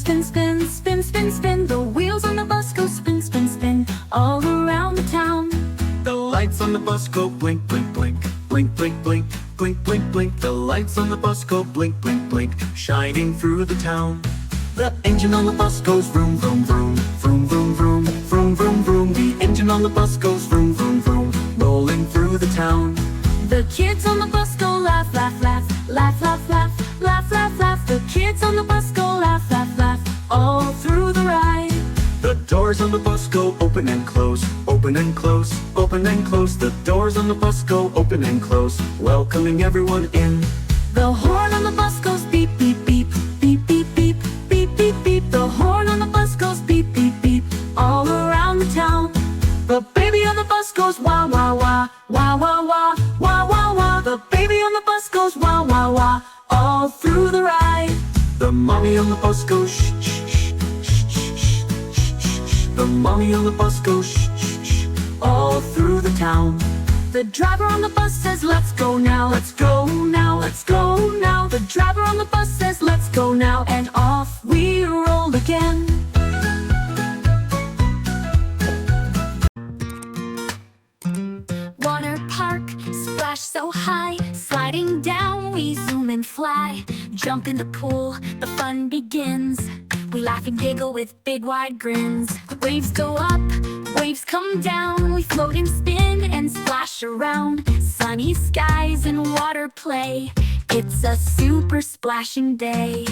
spin, spin, spin, spin, spin. The wheels on the bus go spin, spin, spin, all around the town. The lights on the bus go blink, blink, blink, blink, blink, blink, blink, blink, blink. The lights on the bus go blink, blink, blink, shining through the town. The engine on the bus goes vroom, vroom, vroom, vroom, vroom, vroom, vroom, vroom, vroom. The engine on the bus goes vroom, vroom, vroom, rolling through the town. The kids on the bus go laugh, laugh, laugh, laugh, laugh, laugh, laugh, laugh, laugh. The kids on the bus go laugh, laugh, laugh, all through the ride. The doors on the bus go open and close, open and close, open and close. The doors on the bus go open and close, welcoming everyone in. The horn on the bus goes beep, beep, beep, beep, beep, beep, beep, beep, beep. The horn on the bus goes beep, beep, beep, all around the town. The baby on the bus goes wah, wah, wah, wah, wah, wah, wah, wah, wah. The baby on the bus goes wah, wah, wah, all through the ride. The mommy on the bus goes shh, shh, shh, shh, shh, shh, shh, shh. The mommy on the bus goes shh, shh, shh, all through the town. The driver on the bus says let's go now, let's go now, let's go now. The driver on the bus says let's go now, and off we roll again. Water park, splash so high, sliding down we zoom and fly. Jump in the pool, the fun begins. We laugh and giggle with big wide grins. The waves go up, waves come down. We float and spin and splash around. Sunny skies and water play. It's a super splashing day.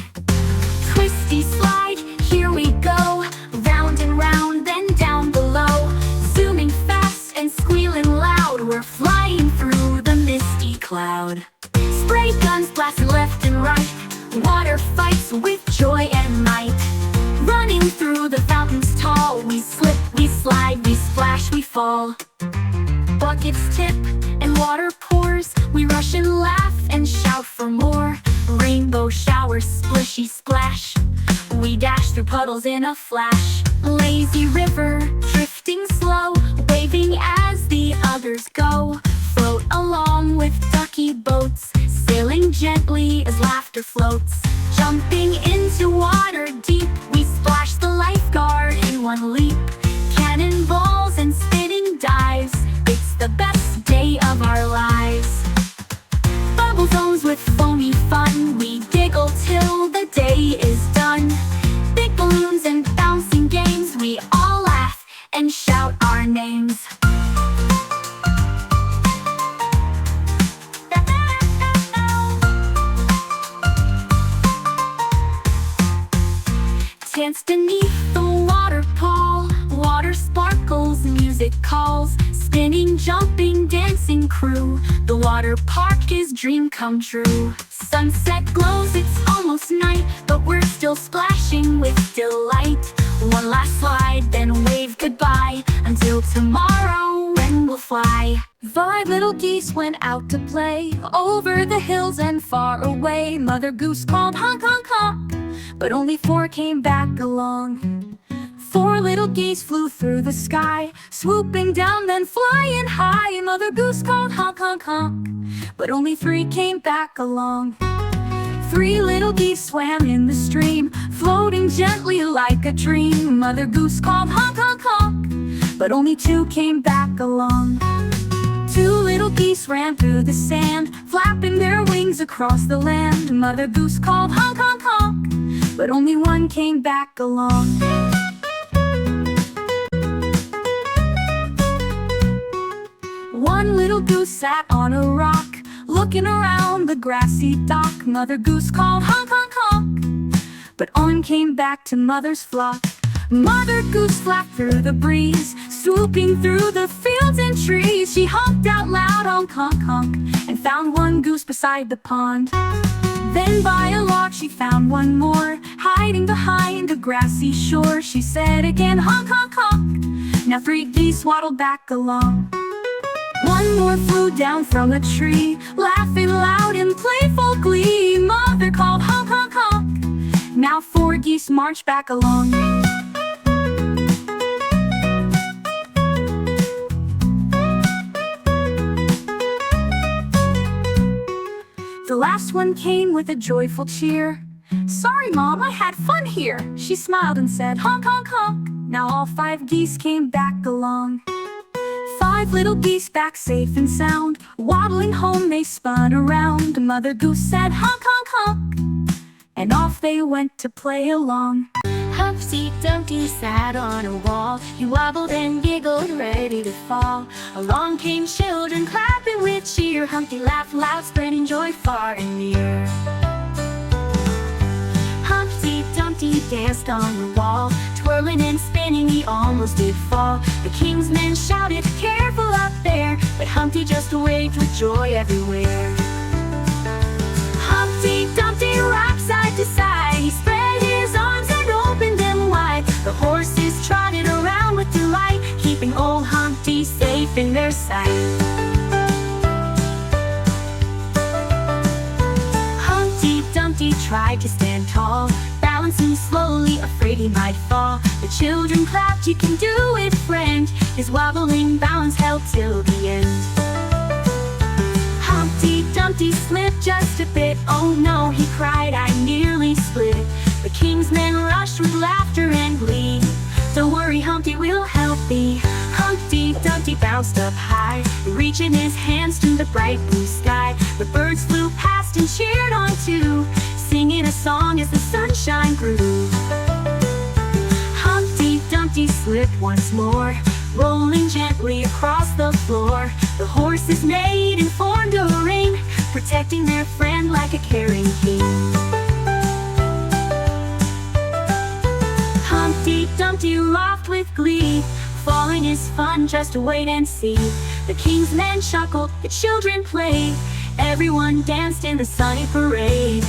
Twisty slide, here we go. Round and round, then down below. Zooming fast and squealing loud. We're flying through the misty cloud. Spray guns blasting left and right. Water fights with joy and might. Running through the fountains tall. We slip, we slide, we splash, we fall. Buckets tip and water pours. We rush and laugh and shout for more. Rainbow showers, splishy splash. We dash through puddles in a flash. Lazy river, drifting slow, waving as the others go. Float along with ducky boats, sailing gently as laughter floats. Jumping into water deep, we splash the lifeguard in one leap. Cannonballs and spinning dives, it's the best day of our lives. Bubble zones with foamy fun, we giggle till the day is done. Big balloons and bouncing games, we all laugh and shout our names. Dance beneath the waterfall, water sparkles, music calls. Spinning, jumping, dancing crew, the water park is dream come true. Sunset glows, it's almost night, but we're still splashing with delight. One last slide, then wave goodbye, until tomorrow when we'll fly. 5 little geese went out to play, over the hills and far away. Mother Goose called honk, honk, honk, but only 4 came back along. 4 little geese flew through the sky, swooping down then flying high. Mother Goose called honk, honk, honk, but only 3 came back along. 3 little geese swam in the stream, floating gently like a dream. Mother Goose called honk, honk, honk, but only 2 came back along. 2 little geese ran through the sand, flapping their wings across the land. Mother Goose called honk, honk, honk, but only 1 came back along. 1 little goose sat on a rock, looking around the grassy dock. Mother Goose called honk, honk, honk, but on came back to Mother's flock. Mother Goose flapped through the breeze, swooping through the fields and trees. She honked out loud, honk, honk, honk, and found 1 goose beside the pond. Then by a log she found 1 more, hiding behind a grassy shore. She said again, honk, honk, honk. Now 3 geese waddled back along. 1 more flew down from a tree, laughing loud in playful glee. Mother called honk, honk, honk. Now 4 geese marched back along. The last one came with a joyful cheer, "Sorry, Mom, I had fun here." She smiled and said, "Honk, honk, honk." Now all 5 geese came back along. 5 little geese back safe and sound. Waddling home they spun around. Mother Goose said, "Honk, honk, honk," and off they went to play along. Humpty Dumpty sat on a wall. He wobbled and giggled, ready to fall. Along came children, clapping with cheer. Humpty laughed loud, spreading joy far and near. Humpty Dumpty danced on the wall. Twirling and spinning, he almost did fall. The king's men shouted, "Careful up there!" But Humpty just waved with joy everywhere. Humpty Dumpty rocked side to side. He spread his arms and opened them wide. The horses trotted around with delight, keeping old Humpty safe in their sight. Humpty Dumpty tried to stand tall, balancing slowly, afraid he might fall. The children clapped, "You can do it, friend." His wobbling balance held till the end. Humpty Dumpty slipped just a bit. "Oh no," he cried, "I nearly split." The king's men rushed with laughter and glee. "Don't worry, Humpty, we'll help thee." Humpty Dumpty bounced up high, reaching his hands to the bright blue sky. The birds flew past and cheered on too, singing a song as the sunshine grew. Humpty Dumpty slipped once more, rolling gently across the floor. The horses neighed and formed a ring, protecting their friend like a caring king. Humpty Dumpty laughed with glee. Falling is fun, just wait and see. The king's men chuckled, the children played. Everyone danced in the sunny parade.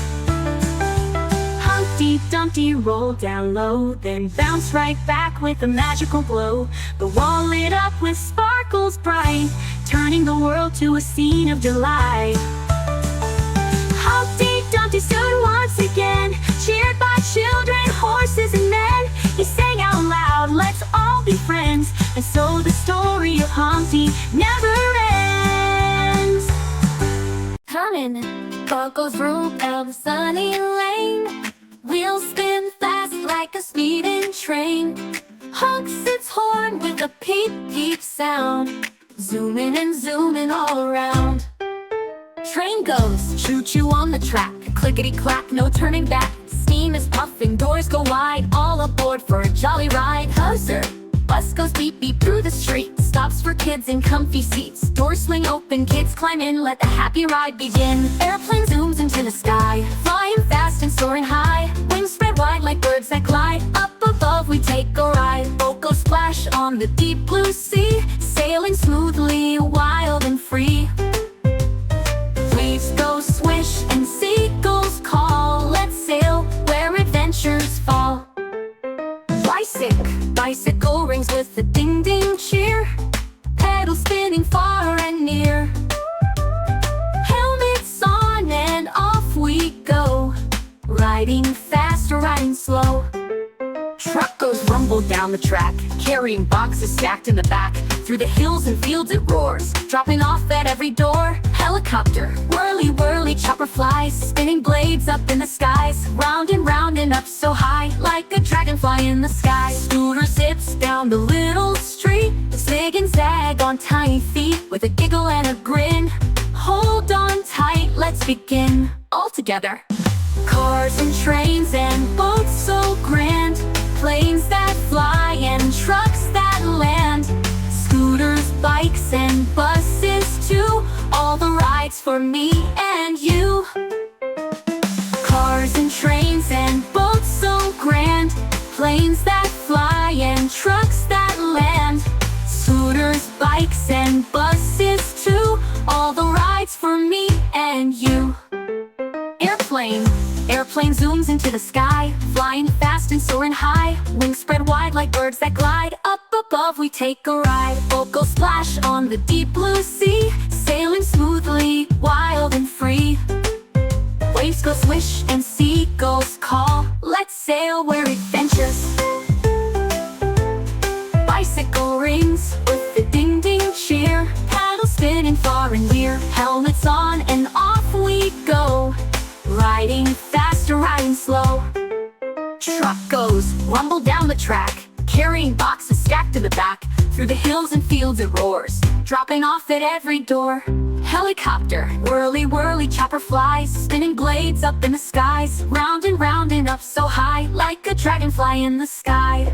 Humpty Dumpty rolled down low, then bounced right back with a magical glow. The wall lit up with sparkles bright, turning the world to a scene of delight. Humpty Dumpty stood once again, cheered by children, horses, and men. He sang out loud, "Let's all be friends." And so the story of Humpty never ends. Coming, buckle through the sunny lane. Wheels spin fast like a speeding train. Honks its horn with a peep peep sound, zooming and zooming all around. Train goes choo-choo on the track, clickety-clack, no turning back. Steam is puffing, doors go wide, all aboard for a jolly ride. Buzzer, bus goes beep beep through the street, stops for kids in comfy seats. Doors swing open, kids climb in, let the happy ride begin. Airplane zooms into the sky, flying fast and soaring high. Wings spread wide like birds that glide, up above we take a ride. Boat goes splash on the deep blue sea, sailing smoothly, wild and free. Waves go swish and seagulls call, let's sail where adventures fall. Bicycle rings with a ding-ding cheer, pedals spinning far and near. Helmets on and off we go, riding fast or riding slow. Truck goes rumble down the track, carrying boxes stacked in the back. Through the hills and fields it roars, dropping off at every door. Helicopter, whirly whirly, chopper flies, spinning blades up in the skies. Round and up so high, like a dragonfly in the sky. Scooter zips down the little street, zig and zag on tiny feet. With a giggle and a grin, hold on tight, let's begin. All together. Cars and trains and boats so grand, planes that fly and trucks that land. Scooters, bikes, and buses too, all the rides for me and you. Cars and trains and boats so grand, planes that fly and trucks that land. Scooters, bikes, and buses too, all the rides for me and you. Airplane zooms into the sky, flying fast and soaring high. Wings spread wide like birds that glide, up above we take a ride. Boat goes splash on the deep blue sea, sailing smoothly, wild and free. Waves go swish and seagulls call, let's sail where adventures. Bicycle rings with the ding-ding cheer, paddle spinning far and near. Helmets on and off we go, riding fast or riding slow. Truck goes rumble down the track, carrying boxes stacked in the back. Through the hills and fields it roars, dropping off at every door. Helicopter, whirly whirly chopper flies, spinning blades up in the skies, round and up so high, like a dragonfly in the sky.